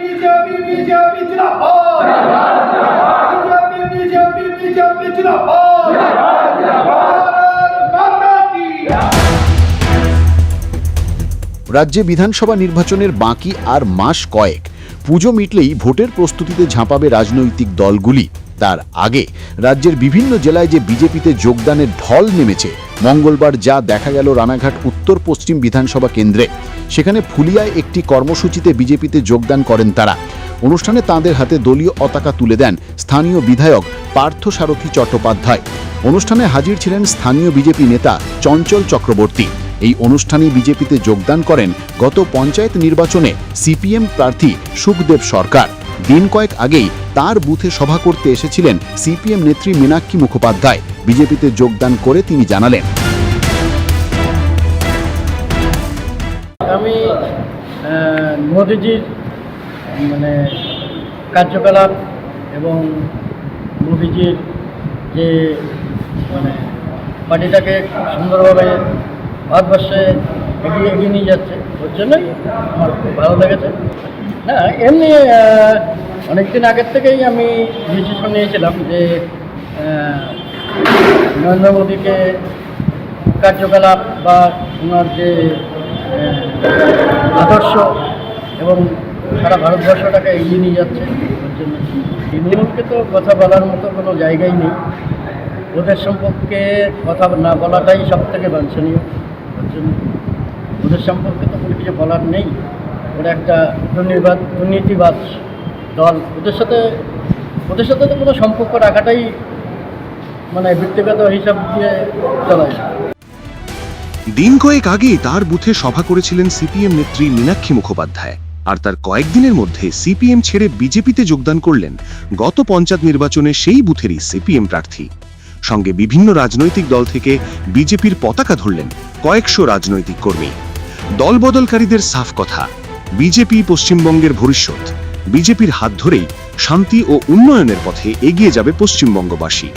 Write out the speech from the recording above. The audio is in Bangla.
বিজেপি বিজেপি জিন্দাবাদ বিজেপি বিজেপি বিজেপি জিন্দাবাদ মাতা কি। রাজ্যে বিধানসভা নির্বাচনের বাকি আর মাস কয়েক। পুজো মিটলেই ভোটের প্রস্তুতিতে ঝাঁপাবে রাজনৈতিক দলগুলি। তার আগে রাজ্যের বিভিন্ন জেলায় যে বিজেপিতে যোগদানের ঢল নেমেছে, মঙ্গলবার যা দেখা গেল রানাঘাট উত্তর পশ্চিম বিধানসভা কেন্দ্রে। সেখানে ফুলিয়ায় একটি কর্মসূচিতে বিজেপিতে যোগদান করেন তারা। অনুষ্ঠানে তাঁদের হাতে দলীয় পতাকা তুলে দেন স্থানীয় বিধায়ক পার্থসারথী চট্টোপাধ্যায়। অনুষ্ঠানে হাজির ছিলেন স্থানীয় বিজেপি নেতা চঞ্চল চক্রবর্তী। এই অনুষ্ঠানে বিজেপিতে যোগদান করেন গত পঞ্চায়েত নির্বাচনে সিপিএম প্রার্থী সুখদেব সরকার। দিন কয়েক আগেই তার বুথে সভা করতে এসেছিলেন সিপিএম নেত্রী মীনাক্ষী মুখোপাধ্যায়। বিজেপিতে যোগদান করে তিনি জানালেন, আমি মোদিজির কার্যকলাপ এবং মোদিজির যে পার্টিটাকে সুন্দরভাবে ভারতবর্ষে এগিয়ে নিয়ে যাচ্ছে, ওর জন্যই আমার খুব ভালো লেগেছে। না, এমনি অনেকদিন আগের থেকেই আমি ডিসিশন নিয়েছিলাম যে নরেন্দ্র মোদীকে কার্যকলাপ বা ওনার যে আদর্শ এবং সারা ভারতবর্ষটাকে এগিয়ে নিয়ে যাচ্ছে, ওর জন্য তৃণমূলকে তো কথা বলার মতো কোনো জায়গাই নেই। ওদের সম্পর্কে কথা না বলাটাই সব থেকে বাঞ্ছনীয়। ওর জন্য ওদের সম্পর্কে তো কোনো কিছু বলার নেই। ওরা একটা দুর্নীতিবাদ দল। ওদের সাথে তো কোনো সম্পর্ক রাখাটাই ব্যক্তিগত হিসাব দিয়ে চলা যায়। দিন কয়েক আগেই তার বুথে সভা করেছিলেন সিপিএম নেত্রী মীনাক্ষী মুখোপাধ্যায়। আর তার কয়েকদিনের মধ্যে সিপিএম ছেড়ে বিজেপিতে যোগদান করলেন গত পঞ্চায়েত নির্বাচনে সেই বুথেরই সিপিএম প্রার্থী। সঙ্গে বিভিন্ন রাজনৈতিক দল থেকে বিজেপির পতাকা ধরলেন কয়েকশো রাজনৈতিক কর্মী। দলবদলকারীদের সাফ কথা, বিজেপি পশ্চিমবঙ্গের ভবিষ্যৎ। বিজেপির হাত ধরেই শান্তি ও উন্নয়নের পথে এগিয়ে যাবে পশ্চিমবঙ্গবাসী।